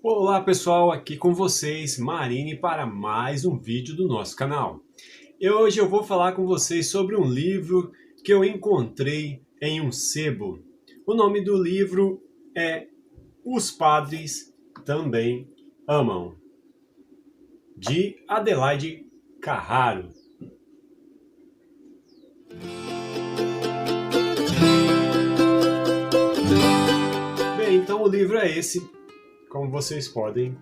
Olá pessoal, aqui com vocês, Marine, para mais um vídeo do nosso canal. Hoje eu vou falar com vocês sobre um livro que eu encontrei em um sebo. O nome do livro é Os Padres Também Amam, de Adelaide Carraro. Bem, então o livro é esse. Como vocês podem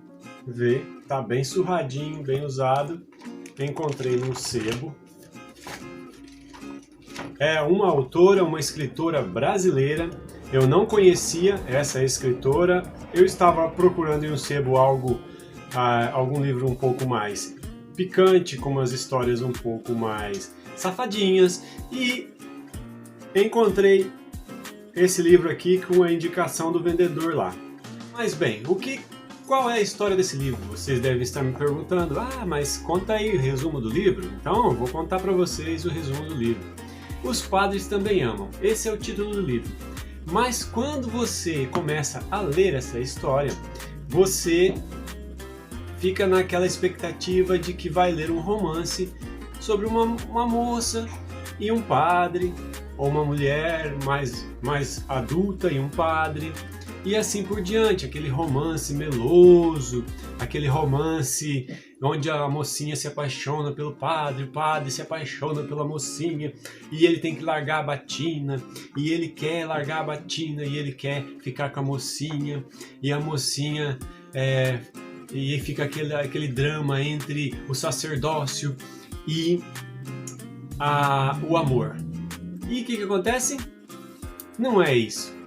ver, tá bem surradinho, bem usado. Encontrei num sebo. É uma autora, uma escritora brasileira. Eu não conhecia essa escritora. Eu estava procurando em um sebo algum livro um pouco mais picante, com umas histórias um pouco mais safadinhas. E encontrei esse livro aqui com a indicação do vendedor lá. Mas bem, qual é a história desse livro? Vocês devem estar me perguntando, mas conta aí o resumo do livro. Então, eu vou contar para vocês o resumo do livro. Os Padres Também Amam. Esse é o título do livro. Mas quando você começa a ler essa história, você fica naquela expectativa de que vai ler um romance sobre uma moça e um padre, ou uma mulher mais adulta e um padre. E assim por diante, aquele romance meloso, aquele romance onde a mocinha se apaixona pelo padre, o padre se apaixona pela mocinha, e ele tem que largar a batina, e ele quer largar a batina, e ele quer ficar com a mocinha, e a mocinha, e fica aquele drama entre o sacerdócio e o amor. E o que acontece? Não é isso.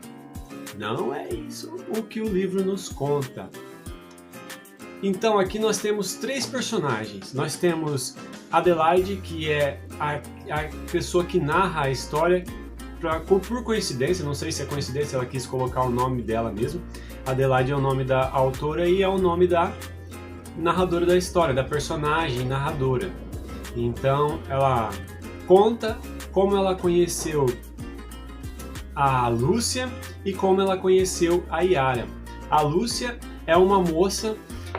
Não é isso o que o livro nos conta. Então aqui nós temos três personagens. Nós temos Adelaide, que é a pessoa que narra a história. Por coincidência, não sei se é coincidência, ela quis colocar o nome dela mesmo. Adelaide é o nome da autora e é o nome da narradora da história, da personagem narradora. Então ela conta como ela conheceu a Lúcia e como ela conheceu a Yara. A Lúcia é uma moça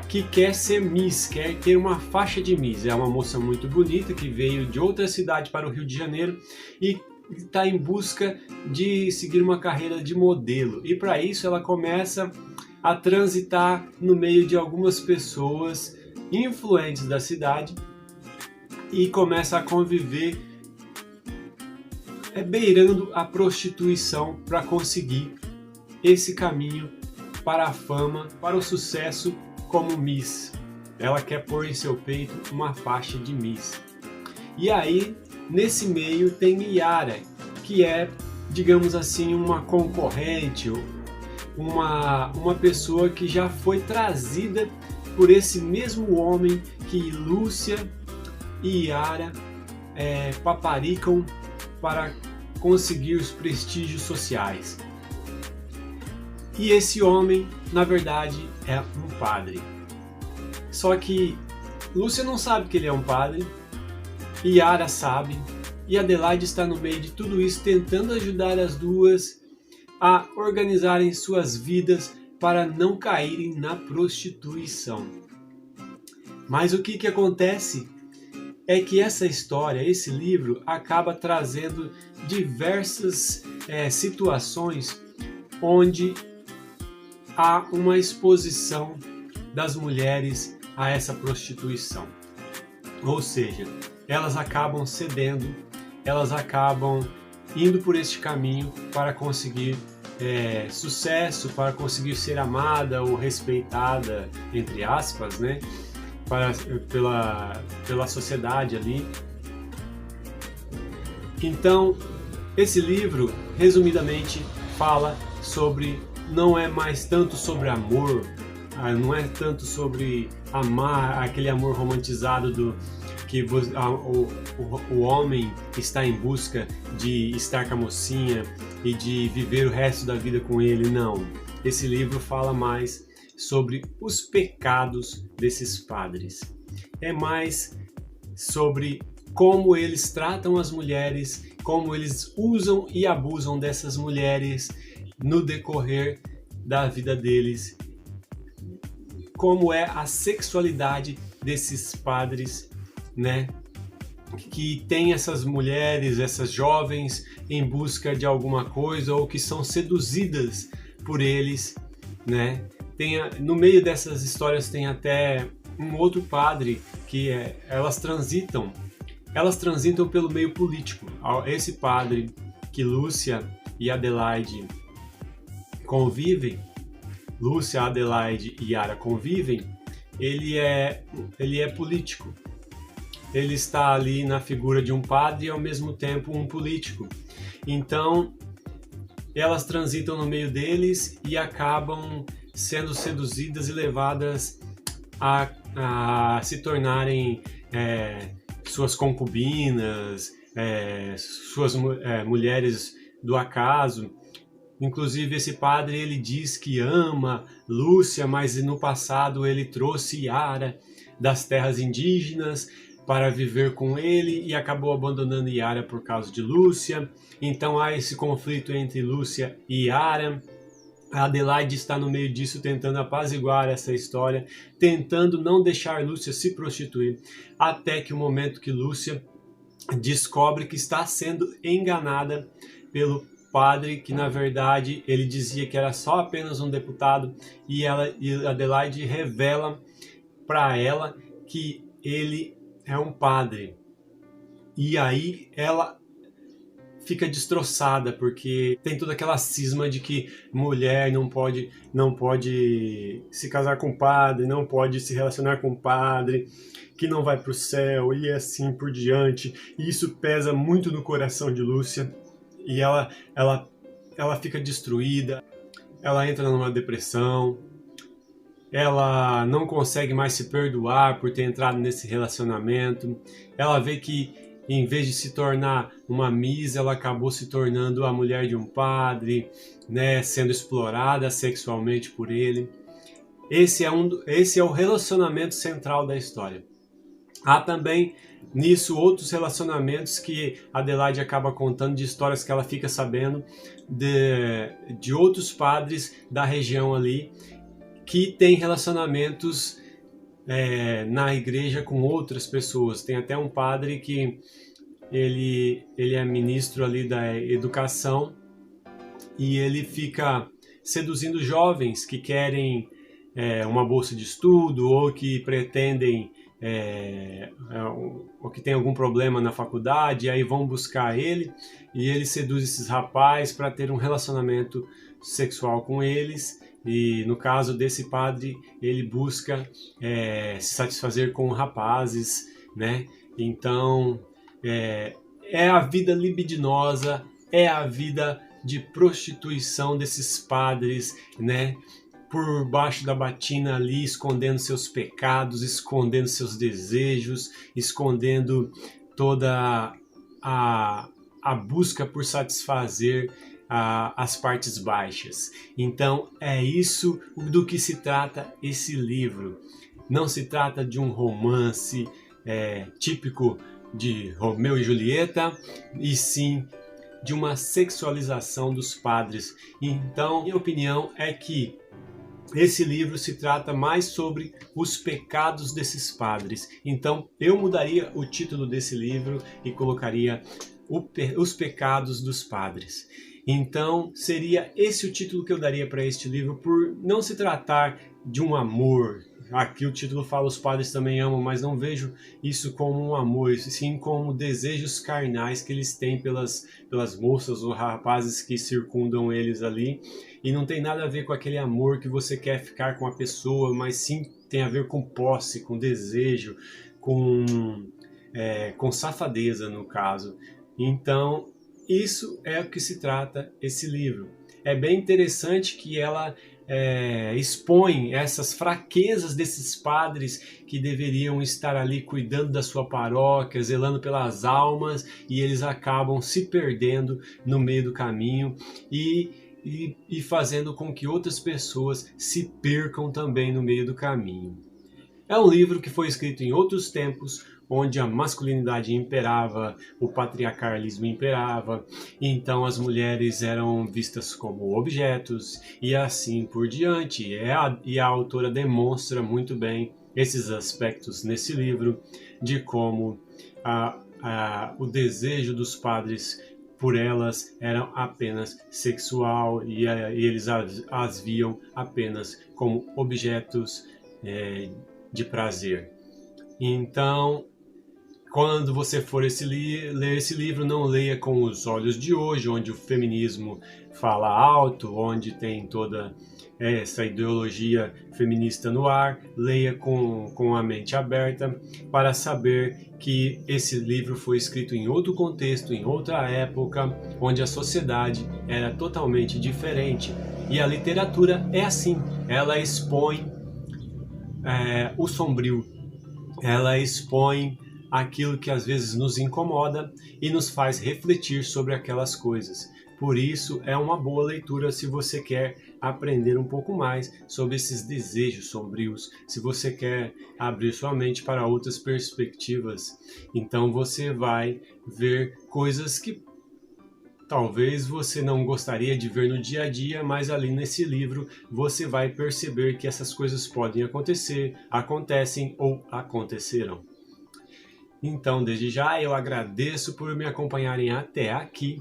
que quer ser Miss, quer ter uma faixa de Miss. É uma moça muito bonita que veio de outra cidade para o Rio de Janeiro e está em busca de seguir uma carreira de modelo. E para isso ela começa a transitar no meio de algumas pessoas influentes da cidade e começa a conviver beirando a prostituição para conseguir esse caminho para a fama, para o sucesso como Miss. Ela quer pôr em seu peito uma faixa de Miss. E aí, nesse meio, tem Yara, que é, digamos assim, uma concorrente, uma pessoa que já foi trazida por esse mesmo homem que Lúcia e Yara paparicam para conseguir os prestígios sociais. E esse homem, na verdade, é um padre. Só que Lúcia não sabe que ele é um padre, e Yara sabe, e Adelaide está no meio de tudo isso, tentando ajudar as duas a organizarem suas vidas para não caírem na prostituição. Mas o que acontece é que essa história, esse livro, acaba trazendo diversas situações onde há uma exposição das mulheres a essa prostituição. Ou seja, elas acabam cedendo, elas acabam indo por este caminho para conseguir sucesso, para conseguir ser amada ou respeitada, entre aspas, né? Pela sociedade ali. Então, esse livro, resumidamente, fala sobre, não é mais tanto sobre amor, não é tanto sobre amar, aquele amor romantizado do que o homem está em busca de estar com a mocinha e de viver o resto da vida com ele, não. Esse livro fala mais sobre os pecados desses padres. É mais sobre como eles tratam as mulheres, como eles usam e abusam dessas mulheres no decorrer da vida deles como é a sexualidade desses padres, né? Que tem essas mulheres, essas jovens em busca de alguma coisa ou que são seduzidas por eles, né? No meio dessas histórias tem até um outro padre que elas transitam pelo meio político. Esse padre que Lúcia e Adelaide convivem, Lúcia, Adelaide e Yara convivem, ele é político. Ele está ali na figura de um padre e ao mesmo tempo um político. Então, elas transitam no meio deles e acabam sendo seduzidas e levadas a se tornarem suas concubinas, suas mulheres do acaso. Inclusive, esse padre ele diz que ama Lúcia, mas no passado ele trouxe Yara das terras indígenas para viver com ele e acabou abandonando Yara por causa de Lúcia. Então há esse conflito entre Lúcia e Yara. A Adelaide está no meio disso, tentando apaziguar essa história, tentando não deixar Lúcia se prostituir, até que o momento que Lúcia descobre que está sendo enganada pelo padre, que na verdade ele dizia que era só apenas um deputado, e Adelaide revela para ela que ele é um padre. E aí ela fica destroçada, porque tem toda aquela cisma de que mulher não pode se casar com padre, não pode se relacionar com padre, que não vai para o céu e assim por diante. E isso pesa muito no coração de Lúcia e ela fica destruída, ela entra numa depressão, ela não consegue mais se perdoar por ter entrado nesse relacionamento. Ela vê que em vez de se tornar uma Miss, ela acabou se tornando a mulher de um padre, né, sendo explorada sexualmente por ele. Esse é o relacionamento central da história. Há também nisso outros relacionamentos que Adelaide acaba contando, de histórias que ela fica sabendo de outros padres da região ali, que tem relacionamentos na igreja com outras pessoas. Tem até um padre que ele é ministro ali da educação e ele fica seduzindo jovens que querem uma bolsa de estudo ou que pretendem ou que tem algum problema na faculdade, e aí vão buscar ele e ele seduz esses rapazes para ter um relacionamento sexual com eles. E no caso desse padre, ele busca se satisfazer com rapazes, né? Então, é a vida libidinosa, é a vida de prostituição desses padres, né? Por baixo da batina ali, escondendo seus pecados, escondendo seus desejos, escondendo toda a busca por satisfazer as partes baixas. Então é isso do que se trata esse livro. Não se trata de um romance típico de Romeu e Julieta, e sim de uma sexualização dos padres. Então, minha opinião é que esse livro se trata mais sobre os pecados desses padres. Então, eu mudaria o título desse livro e colocaria Os Pecados dos Padres. Então, seria esse o título que eu daria para este livro, por não se tratar de um amor. Aqui o título fala Os Padres Também Amam, mas não vejo isso como um amor, sim como desejos carnais que eles têm pelas moças ou rapazes que circundam eles ali. E não tem nada a ver com aquele amor que você quer ficar com a pessoa, mas sim tem a ver com posse, com desejo, com safadeza no caso. Então, isso é o que se trata esse livro. É bem interessante que ela expõe essas fraquezas desses padres que deveriam estar ali cuidando da sua paróquia, zelando pelas almas, e eles acabam se perdendo no meio do caminho e fazendo com que outras pessoas se percam também no meio do caminho. É um livro que foi escrito em outros tempos, onde a masculinidade imperava, o patriarcalismo imperava, então as mulheres eram vistas como objetos e assim por diante. E a autora demonstra muito bem esses aspectos nesse livro, de como o desejo dos padres por elas era apenas sexual e eles as viam apenas como objetos de prazer. Então, quando você for ler esse livro, não leia com os olhos de hoje, onde o feminismo fala alto, onde tem toda essa ideologia feminista no ar. Leia com a mente aberta para saber que esse livro foi escrito em outro contexto, em outra época, onde a sociedade era totalmente diferente. E a literatura é assim, ela expõe o sombrio, ela expõe aquilo que às vezes nos incomoda e nos faz refletir sobre aquelas coisas. Por isso, é uma boa leitura se você quer aprender um pouco mais sobre esses desejos sombrios, se você quer abrir sua mente para outras perspectivas. Então você vai ver coisas que talvez você não gostaria de ver no dia a dia, mas ali nesse livro você vai perceber que essas coisas podem acontecer, acontecem ou acontecerão. Então, desde já, eu agradeço por me acompanharem até aqui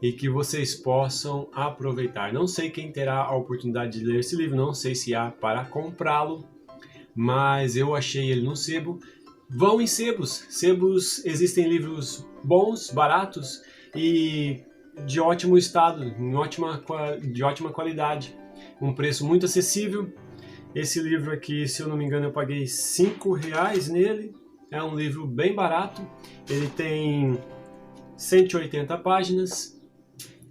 e que vocês possam aproveitar. Não sei quem terá a oportunidade de ler esse livro, não sei se há para comprá-lo, mas eu achei ele no sebo. Vão em sebos. Sebos, existem livros bons, baratos e de ótimo estado, de ótima qualidade. Um preço muito acessível. Esse livro aqui, se eu não me engano, eu paguei R$5 nele. É um livro bem barato, ele tem 180 páginas,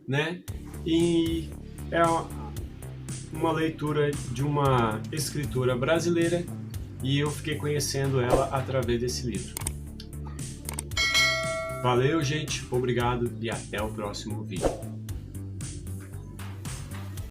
né? E é uma leitura de uma escritora brasileira e eu fiquei conhecendo ela através desse livro. Valeu, gente, obrigado e até o próximo vídeo.